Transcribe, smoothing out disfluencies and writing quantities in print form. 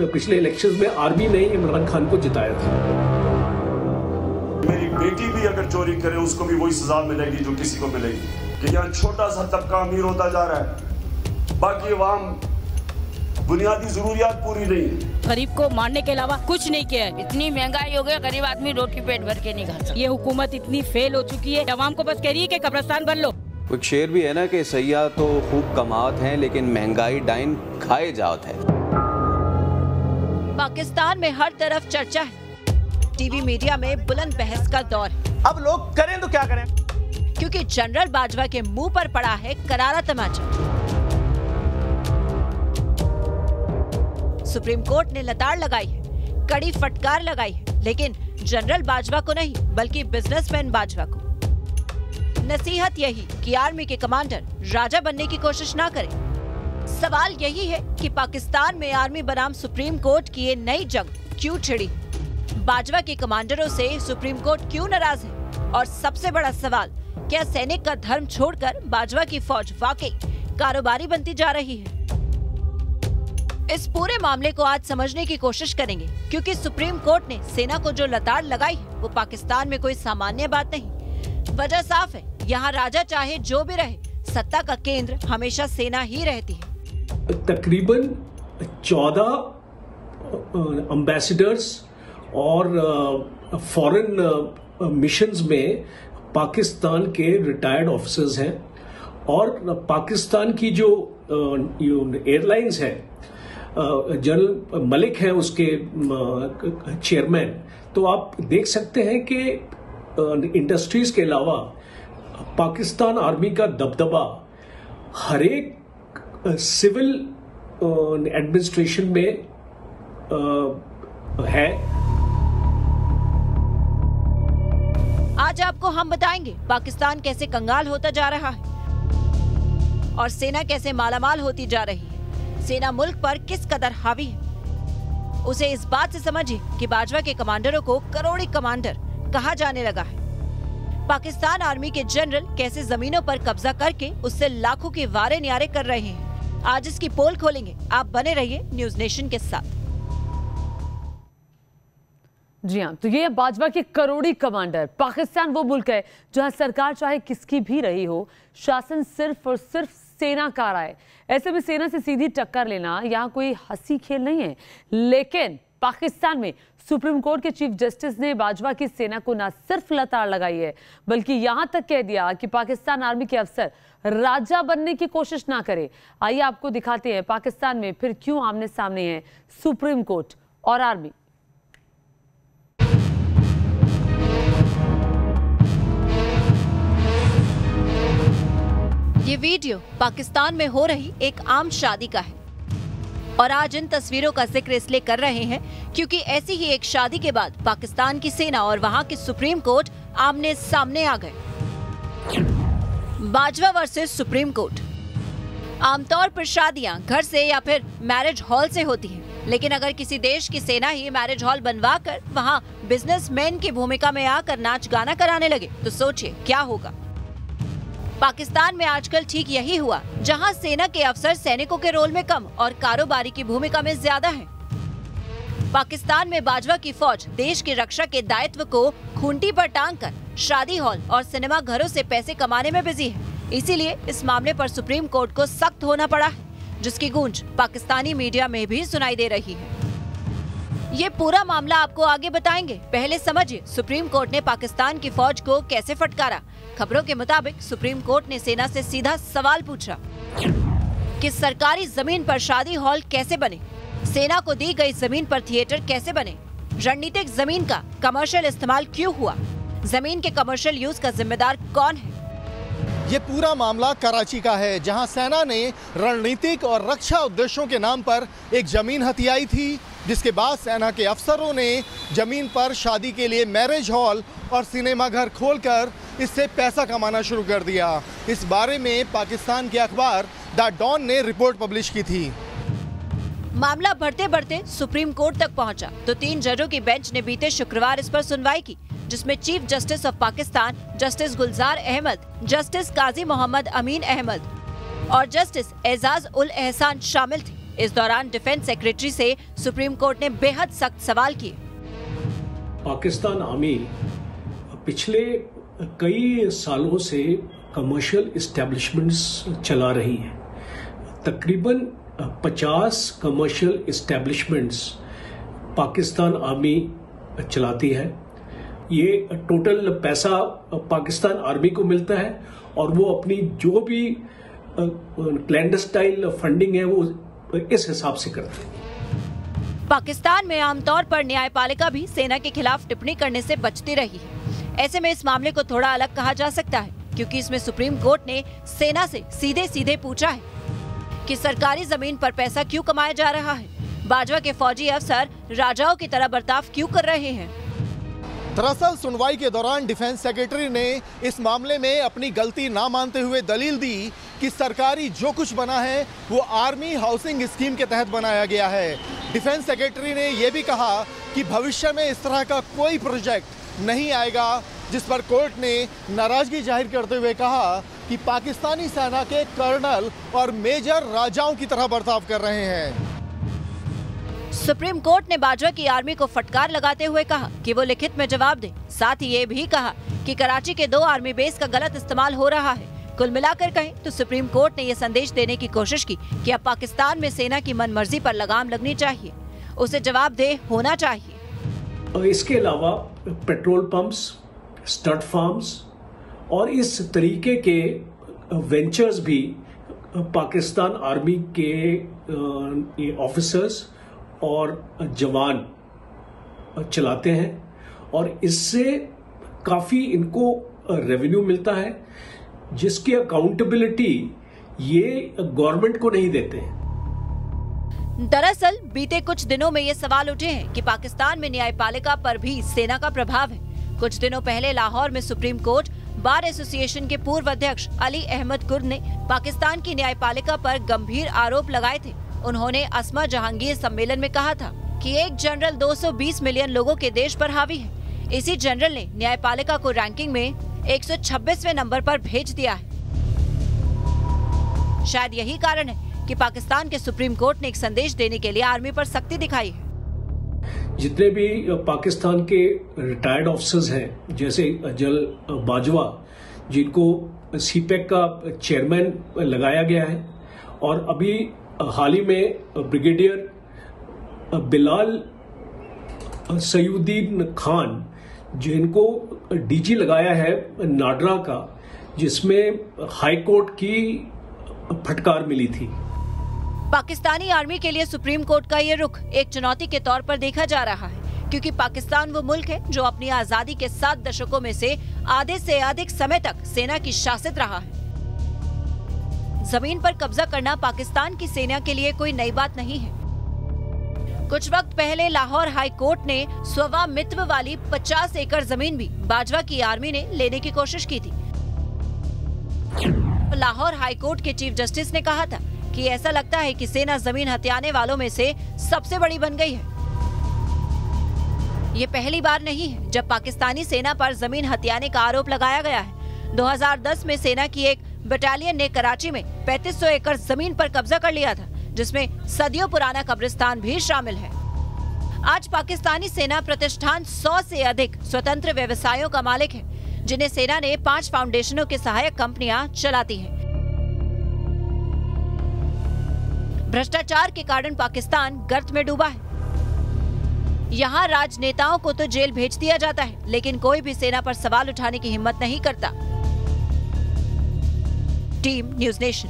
पिछले इलेक्शंस में आर्मी ने इमरान खान को जिताया था। मेरी बेटी भी अगर चोरी करे उसको भी वही सजा मिलेगी जो किसी को मिलेगी। कि यहाँ छोटा सा तबका अमीर होता जा रहा है, बाकी अवाम बुनियादी जरूरियात पूरी नहीं है। गरीब को मारने के अलावा कुछ नहीं किया है। इतनी महंगाई हो गई, गरीब आदमी रोटी पेट भर के नहीं खा सकता। ये हुकूमत इतनी फेल हो चुकी है, अवाम को बस कह रही है कि कब्रिस्तान बन लो। एक शेर भी है ना कि सैया तो खूब कमात हैं लेकिन महंगाई डाइन खाए जात है। पाकिस्तान में हर तरफ चर्चा है, टीवी मीडिया में बुलंद बहस का दौर है। अब लोग करें तो क्या करें, क्योंकि जनरल बाजवा के मुंह पर पड़ा है करारा तमाचा। सुप्रीम कोर्ट ने लताड़ लगाई है, कड़ी फटकार लगाई है, लेकिन जनरल बाजवा को नहीं बल्कि बिजनेसमैन बाजवा को। नसीहत यही कि आर्मी के कमांडर राजा बनने की कोशिश ना करें। सवाल यही है कि पाकिस्तान में आर्मी बनाम सुप्रीम कोर्ट की ये नई जंग क्यों छिड़ी? बाजवा के कमांडरों से सुप्रीम कोर्ट क्यों नाराज है? और सबसे बड़ा सवाल, क्या सैनिक का धर्म छोड़कर बाजवा की फौज वाकई कारोबारी बनती जा रही है? इस पूरे मामले को आज समझने की कोशिश करेंगे, क्योंकि सुप्रीम कोर्ट ने सेना को जो लताड़ लगाई है वो पाकिस्तान में कोई सामान्य बात नहीं। वजह साफ है, यहाँ राजा चाहे जो भी रहे, सत्ता का केंद्र हमेशा सेना ही रहती है। तकरीबन 14 एम्बेसडर्स और फॉरेन मिशंस में पाकिस्तान के रिटायर्ड ऑफिसर्स हैं और पाकिस्तान की जो एयरलाइंस है, जनरल मलिक हैं उसके चेयरमैन। तो आप देख सकते हैं कि इंडस्ट्रीज के अलावा पाकिस्तान आर्मी का दबदबा हर एक सिविल एडमिनिस्ट्रेशन में है। आज आपको हम बताएंगे पाकिस्तान कैसे कंगाल होता जा रहा है और सेना कैसे मालामाल होती जा रही है। सेना मुल्क पर किस कदर हावी है, उसे इस बात से समझिए कि बाजवा के कमांडरों को करोड़ी कमांडर कहा जाने लगा है। पाकिस्तान आर्मी के जनरल कैसे जमीनों पर कब्जा करके उससे लाखों के वारे न्यारे कर रहे हैं। आज इसकी पोल खोलेंगे, आप बने रहिए न्यूज नेशन के साथ। जी हाँ, तो ये बाजवा के करोड़ी कमांडर। पाकिस्तान वो मुल्क है जहां सरकार चाहे किसकी भी रही हो, शासन सिर्फ और सिर्फ सेना का रहा है। ऐसे में सेना से सीधी टक्कर लेना यहाँ कोई हंसी खेल नहीं है। लेकिन पाकिस्तान में सुप्रीम कोर्ट के चीफ जस्टिस ने बाजवा की सेना को न सिर्फ लताड़ लगाई है, बल्कि यहां तक कह दिया कि पाकिस्तान आर्मी के अफसर राजा बनने की कोशिश ना करे। आइए आपको दिखाते हैं पाकिस्तान में फिर क्यों आमने सामने है सुप्रीम कोर्ट और आर्मी। ये वीडियो पाकिस्तान में हो रही एक आम शादी का है और आज इन तस्वीरों का जिक्र इसलिए कर रहे हैं क्योंकि ऐसी ही एक शादी के बाद पाकिस्तान की सेना और वहां की सुप्रीम कोर्ट आमने सामने आ गए। Bajwa versus supreme court. आमतौर पर शादियां घर से या फिर मैरिज हॉल से होती हैं, लेकिन अगर किसी देश की सेना ही मैरिज हॉल बनवाकर वहां बिजनेसमैन की भूमिका में आकर नाच गाना कराने लगे तो सोचिए क्या होगा। पाकिस्तान में आजकल ठीक यही हुआ, जहां सेना के अफसर सैनिकों के रोल में कम और कारोबारी की भूमिका में ज्यादा हैं। पाकिस्तान में बाजवा की फौज देश की रक्षा के दायित्व को खूंटी पर टांग कर शादी हॉल और सिनेमा घरों से पैसे कमाने में बिजी है। इसीलिए इस मामले पर सुप्रीम कोर्ट को सख्त होना पड़ा है, जिसकी गूंज पाकिस्तानी मीडिया में भी सुनाई दे रही है। ये पूरा मामला आपको आगे बताएंगे। पहले समझिए सुप्रीम कोर्ट ने पाकिस्तान की फौज को कैसे फटकारा। खबरों के मुताबिक सुप्रीम कोर्ट ने सेना से सीधा सवाल पूछा कि सरकारी जमीन पर शादी हॉल कैसे बने, सेना को दी गई जमीन पर थिएटर कैसे बने, रणनीतिक जमीन का कमर्शियल इस्तेमाल क्यों हुआ, जमीन के कमर्शियल यूज का जिम्मेदार कौन है। ये पूरा मामला कराची का है, जहां सेना ने रणनीतिक और रक्षा उद्देश्यों के नाम पर एक जमीन हथियाई थी, जिसके बाद सेना के अफसरों ने जमीन पर शादी के लिए मैरिज हॉल और सिनेमा घर खोलकर इससे पैसा कमाना शुरू कर दिया। इस बारे में पाकिस्तान के अखबार द डॉन ने रिपोर्ट पब्लिश की थी। मामला बढ़ते बढ़ते सुप्रीम कोर्ट तक पहुंचा तो 3 जजों की बेंच ने बीते शुक्रवार इस पर सुनवाई की, जिसमें chief justice of Pakistan justice Gulzar Ahmad, justice Qazi Mohammad Amin Ahmad और जस्टिस एजाज उल एहसान शामिल थे। इस दौरान डिफेंस सेक्रेटरी से सुप्रीम कोर्ट ने बेहद सख्त सवाल किए। पाकिस्तान आर्मी पिछले कई सालों से कमर्शियल एस्टेब्लिशमेंट्स चला रही है। तकरीबन 50 कमर्शियल एस्टेब्लिशमेंट्स पाकिस्तान आर्मी चलाती है। ये टोटल पैसा पाकिस्तान आर्मी को मिलता है और वो अपनी जो भी क्लैंडस्टाइन फंडिंग है वो इस हिसाब से करते हैं। पाकिस्तान में आमतौर पर न्यायपालिका भी सेना के खिलाफ टिप्पणी करने से बचती रही है। ऐसे में इस मामले को थोड़ा अलग कहा जा सकता है, क्योंकि इसमें सुप्रीम कोर्ट ने सेना से सीधे सीधे पूछा है कि सरकारी जमीन पर पैसा क्यों कमाया जा रहा है, बाजवा के फौजी अफसर राजाओं की तरह बर्ताव क्यों कर रहे हैं। दरअसल सुनवाई के दौरान डिफेंस सेक्रेटरी ने इस मामले में अपनी गलती ना मानते हुए दलील दी कि सरकारी जो कुछ बना है वो आर्मी हाउसिंग स्कीम के तहत बनाया गया है। डिफेंस सेक्रेटरी ने यह भी कहा कि भविष्य में इस तरह का कोई प्रोजेक्ट नहीं आएगा, जिस पर कोर्ट ने नाराजगी जाहिर करते हुए कहा कि पाकिस्तानी सेना के कर्नल और मेजर राजाओं की तरह बर्ताव कर रहे हैं। सुप्रीम कोर्ट ने बाजवा की आर्मी को फटकार लगाते हुए कहा कि वो लिखित में जवाब दे। साथ ही ये भी कहा कि कराची के 2 आर्मी बेस का गलत इस्तेमाल हो रहा है। कुल मिलाकर कहें तो सुप्रीम कोर्ट ने ये संदेश देने की कोशिश की कि अब पाकिस्तान में सेना की मनमर्जी पर लगाम लगनी चाहिए, उसे जवाबदेह होना चाहिए। इसके अलावा पेट्रोल पंप्स, स्टड फार्म्स और इस तरीके के वेंचर्स भी पाकिस्तान आर्मी के ऑफिसर्स और जवान चलाते हैं और इससे काफी इनको रेवेन्यू मिलता है, जिसकी अकाउंटेबिलिटी ये गवर्नमेंट को नहीं देते हैं। दरअसल बीते कुछ दिनों में ये सवाल उठे हैं कि पाकिस्तान में न्यायपालिका पर भी सेना का प्रभाव है। कुछ दिनों पहले लाहौर में सुप्रीम कोर्ट बार एसोसिएशन के पूर्व अध्यक्ष अली अहमद कुर्द ने पाकिस्तान की न्यायपालिका पर गंभीर आरोप लगाए थे। उन्होंने अस्मा जहांगीर सम्मेलन में कहा था कि एक जनरल 220 मिलियन लोगों के देश पर हावी है। इसी जनरल ने न्यायपालिका को रैंकिंग में 126वें नंबर पर भेज दिया है। शायद यही कारण है कि पाकिस्तान के सुप्रीम कोर्ट ने एक संदेश देने के लिए आर्मी पर सख्ती दिखाई है। जितने भी पाकिस्तान के रिटायर्ड ऑफिसर्स हैं, जैसे अजल बाजवा, जिनको सीपेक का चेयरमैन लगाया गया है, और अभी हाल ही में ब्रिगेडियर बिलाल सयूद्दीन खान, जिनको डीजी लगाया है नाडरा का, जिसमें हाई कोर्ट की फटकार मिली थी। पाकिस्तानी आर्मी के लिए सुप्रीम कोर्ट का ये रुख एक चुनौती के तौर पर देखा जा रहा है, क्योंकि पाकिस्तान वो मुल्क है जो अपनी आजादी के 7 दशकों में से आधे से अधिक समय तक सेना की शासित रहा है। जमीन पर कब्जा करना पाकिस्तान की सेना के लिए कोई नई बात नहीं है। कुछ वक्त पहले लाहौर हाई कोर्ट ने स्वामित्व वाली 50 एकड़ जमीन भी बाजवा की आर्मी ने लेने की कोशिश की थी। लाहौर हाई कोर्ट के चीफ जस्टिस ने कहा था कि ऐसा लगता है कि सेना जमीन हथियाने वालों में से सबसे बड़ी बन गई है। ये पहली बार नहीं है जब पाकिस्तानी सेना पर जमीन हथियाने का आरोप लगाया गया है। 2010 में सेना की एक बटालियन ने कराची में 3500 एकड़ जमीन पर कब्जा कर लिया था, जिसमें सदियों पुराना कब्रिस्तान भी शामिल है। आज पाकिस्तानी सेना प्रतिष्ठान 100 से अधिक स्वतंत्र व्यवसायों का मालिक है, जिन्हें सेना ने 5 फाउंडेशनों की सहायक कंपनियां चलाती हैं। भ्रष्टाचार के कारण पाकिस्तान गर्त में डूबा है। यहाँ राजनेताओं को तो जेल भेज दिया जाता है, लेकिन कोई भी सेना पर सवाल उठाने की हिम्मत नहीं करता। Team news nation.